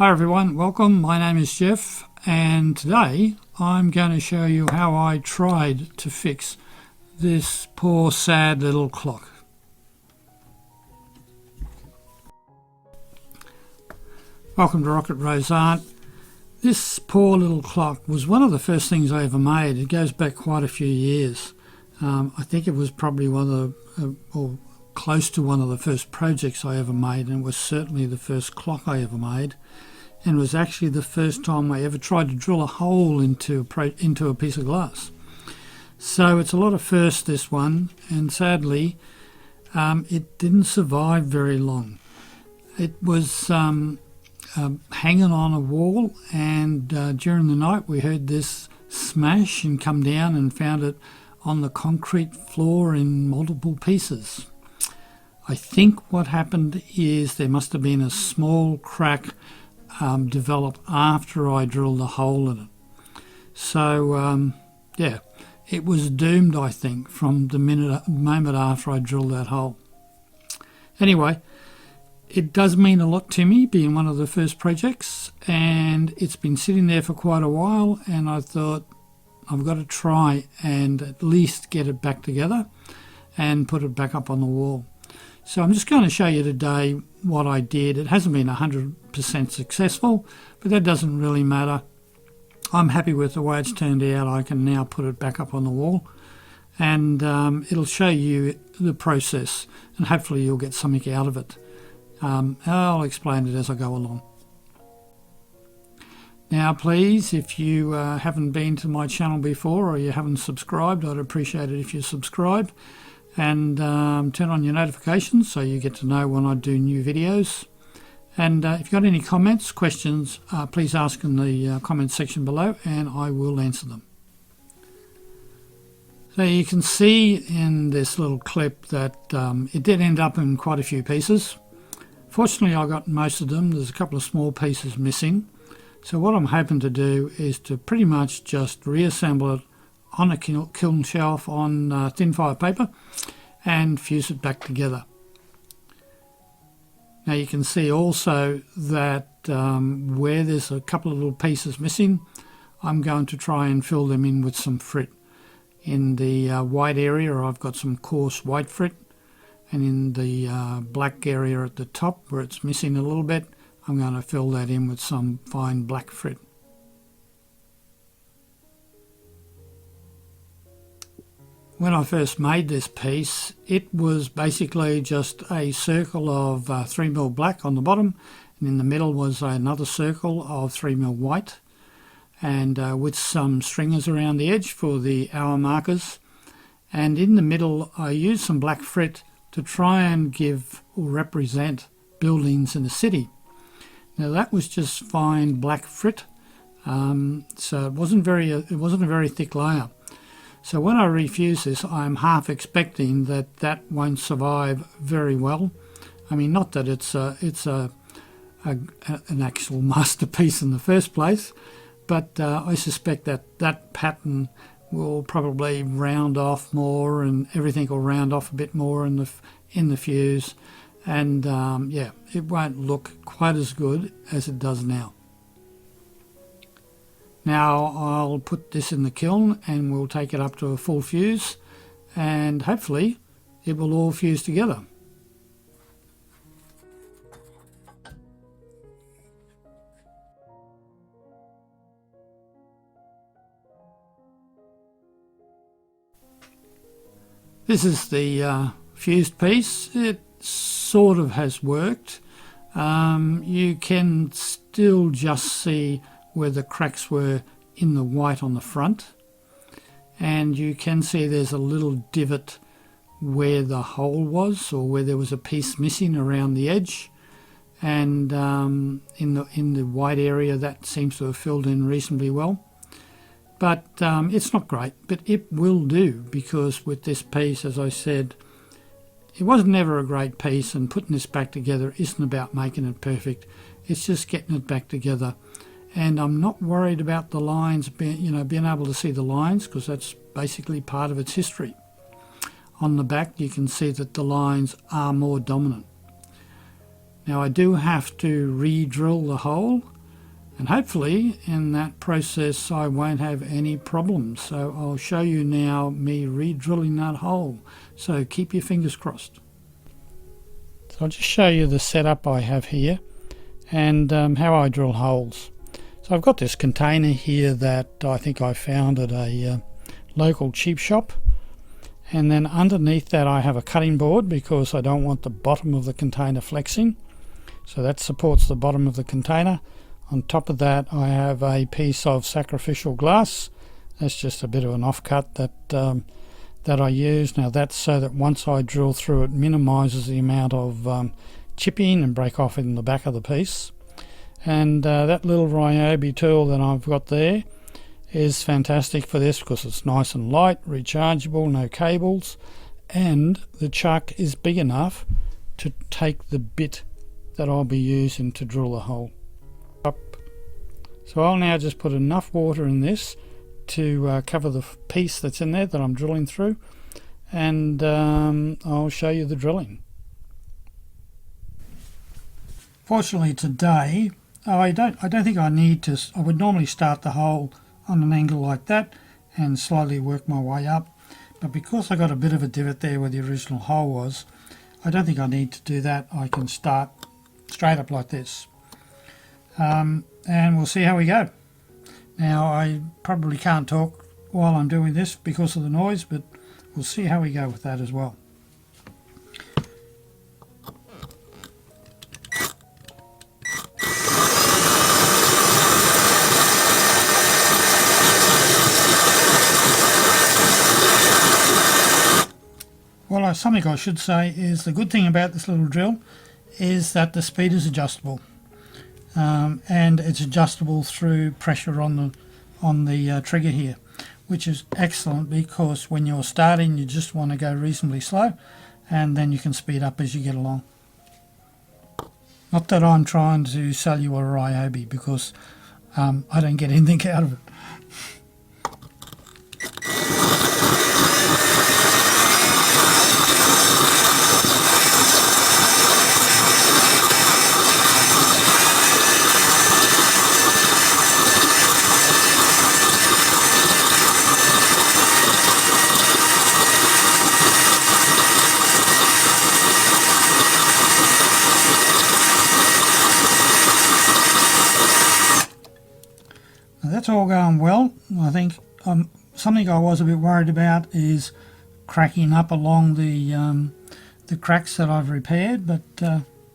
Hi everyone, welcome. My name is Jeff and today I'm going to show you how I tried to fix this poor sad little clock. Welcome to Rocket Rose Art. This poor little clock was one of the first things I ever made. It goes back quite a few years. I think it was probably one of the, or close to one of the first projects I ever made, and it was certainly the first clock I ever made. And it was actually the first time I ever tried to drill a hole into a piece of glass. So it's a lot of firsts, this one, and sadly it didn't survive very long. It was hanging on a wall, and during the night we heard this smash and come down and found it on the concrete floor in multiple pieces. I think what happened is there must have been a small crack developed after I drilled a hole in it. So yeah, it was doomed, I think, from the moment after I drilled that hole. Anyway, it does mean a lot to me, being one of the first projects, and it's been sitting there for quite a while, and I thought I've got to try and at least get it back together and put it back up on the wall. So I'm just going to show you today what I did. It hasn't been 100% successful, but that doesn't really matter. I'm happy with the way it's turned out. I can now put it back up on the wall, and it'll show you the process, and hopefully you'll get something out of it. I'll explain it as I go along. Now please, if you haven't been to my channel before or you haven't subscribed, I'd appreciate it if you subscribe. And turn on your notifications so you get to know when I do new videos. And if you've got any comments, questions, please ask in the comment section below and I will answer them. So you can see in this little clip that it did end up in quite a few pieces. Fortunately, I got most of them. There's a couple of small pieces missing. So what I'm hoping to do is to pretty much just reassemble it on a kiln shelf on thin fire paper and fuse it back together. Now you can see also that where there's a couple of little pieces missing, I'm going to try and fill them in with some frit. In the white area I've got some coarse white frit, and in the black area at the top where it's missing a little bit, I'm going to fill that in with some fine black frit. When I first made this piece, it was basically just a circle of 3mm black on the bottom, and in the middle was another circle of 3mm white, and with some stringers around the edge for the hour markers. And in the middle I used some black frit to try and give or represent buildings in the city. Now that was just fine black frit, so it wasn't a very thick layer. So when I refuse this, I'm half expecting that that won't survive very well. I mean, not that it's an actual masterpiece in the first place, but I suspect that that pattern will probably round off more, and everything will round off a bit more in the fuse, and yeah, it won't look quite as good as it does now. Now I'll put this in the kiln and we'll take it up to a full fuse, and hopefully it will all fuse together. This is the fused piece. It sort of has worked. You can still just see where the cracks were in the white on the front, and you can see there's a little divot where the hole was, or where there was a piece missing around the edge, and in the white area that seems to have filled in reasonably well. But it's not great, but it will do, because with this piece, as I said, it was never a great piece, and putting this back together isn't about making it perfect, it's just getting it back together. And I'm not worried about the lines, being able to see the lines, because that's basically part of its history. On the back you can see that the lines are more dominant. Now I do have to re-drill the hole, And hopefully in that process I won't have any problems. So I'll show you now me re-drilling that hole. So keep your fingers crossed. So I'll just show you the setup I have here and how I drill holes. So I've got this container here that I think I found at a local cheap shop. And then underneath that I have a cutting board because I don't want the bottom of the container flexing. So that supports the bottom of the container. On top of that I have a piece of sacrificial glass. That's just a bit of an offcut that I use. Now that's so that once I drill through it minimises the amount of chipping and break off in the back of the piece. And that little Ryobi tool that I've got there is fantastic for this because it's nice and light, rechargeable, no cables, and the chuck is big enough to take the bit that I'll be using to drill the hole up. So I'll now just put enough water in this to cover the piece that's in there that I'm drilling through, and I'll show you the drilling. Fortunately today I don't think I need to. I would normally start the hole on an angle like that and slowly work my way up, but because I got a bit of a divot there where the original hole was, I don't think I need to do that. I can start straight up like this, and we'll see how we go. Now I probably can't talk while I'm doing this because of the noise, but we'll see how we go with that as well. Well, something I should say is the good thing about this little drill is that the speed is adjustable, and it's adjustable through pressure on the trigger here, which is excellent because when you're starting you just want to go reasonably slow and then you can speed up as you get along. Not that I'm trying to sell you a Ryobi because I don't get anything out of it. That's all going well. I think something I was a bit worried about is cracking up along the cracks that I've repaired, but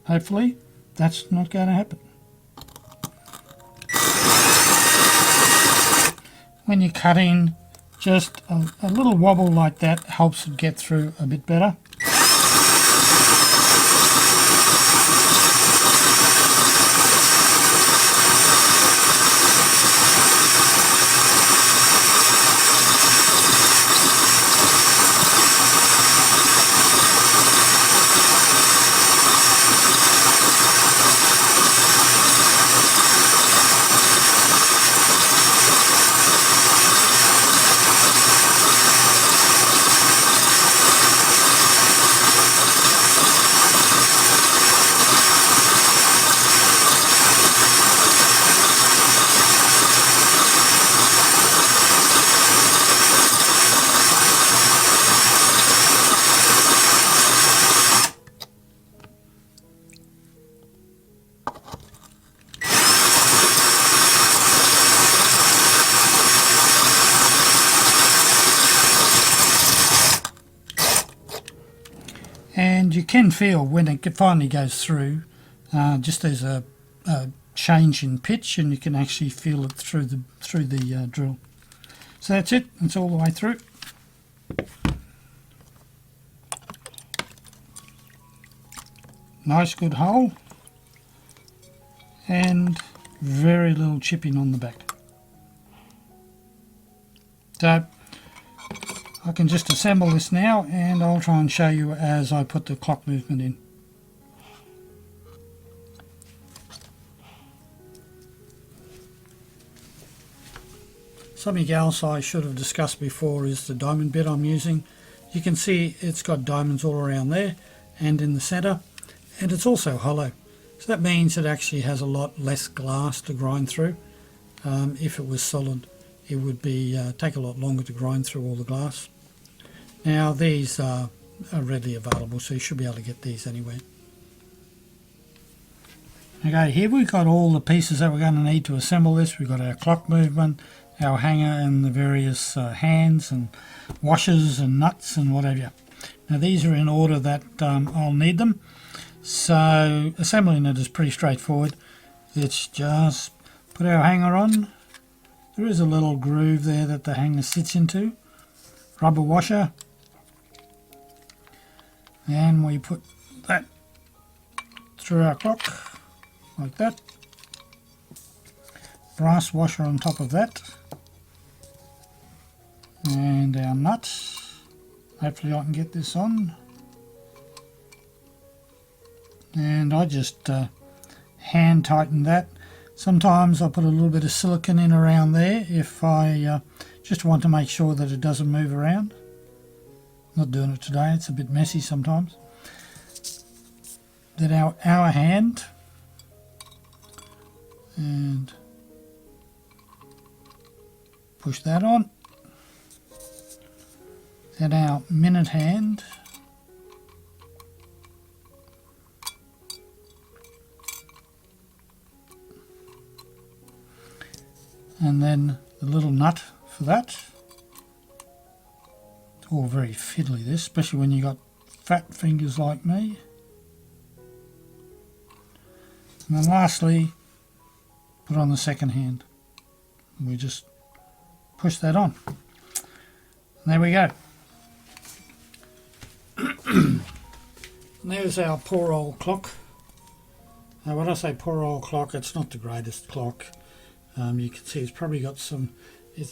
hopefully that's not going to happen. When you're cutting, just a little wobble like that helps it get through a bit better. And you can feel when it finally goes through, just there's a change in pitch, and you can actually feel it through the drill. So that's it. It's all the way through. Nice good hole, and very little chipping on the back. So I can just assemble this now, and I'll try and show you as I put the clock movement in. Something else I should have discussed before is the diamond bit I'm using. You can see it's got diamonds all around there and in the center, and it's also hollow. So that means it actually has a lot less glass to grind through. If it was solid, it would be take a lot longer to grind through all the glass. Now these are readily available, so you should be able to get these anywhere. Okay, here we've got all the pieces that we're going to need to assemble this. We've got our clock movement, our hanger and the various hands and washers and nuts and whatever. Now these are in order that I'll need them. So assembling it is pretty straightforward. It's just put our hanger on. There is a little groove there that the hanger sits into. Rubber washer. And we put that through our clock like that. Brass washer on top of that. And our nut. Hopefully I can get this on. And I just hand tighten that. Sometimes I put a little bit of silicone in around there if I just want to make sure that it doesn't move around. Not doing it today, it's a bit messy sometimes. Then our hand, and push that on. Then our minute hand, and then the little nut for that. It's all very fiddly this, especially when you got fat fingers like me. And then lastly, put on the second hand. And we just push that on. And there we go. And there's our poor old clock. Now when I say poor old clock, it's not the greatest clock. You can see it's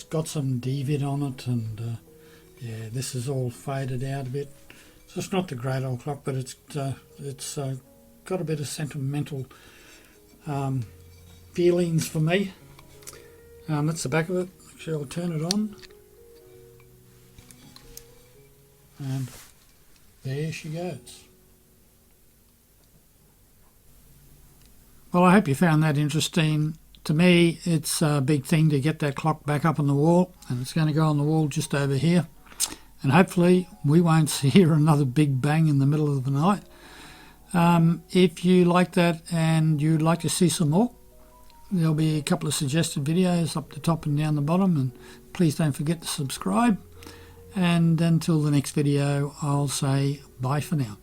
got some divot on it, and yeah, this is all faded out a bit. So it's not the great old clock, but it's got a bit of sentimental feelings for me. That's the back of it. Actually, I'll turn it on, and there she goes. Well, I hope you found that interesting. To me, it's a big thing to get that clock back up on the wall, and it's going to go on the wall just over here. And hopefully we won't hear another big bang in the middle of the night. If you like that and you'd like to see some more, there'll be a couple of suggested videos up the top and down the bottom, and please don't forget to subscribe. And until the next video, I'll say bye for now.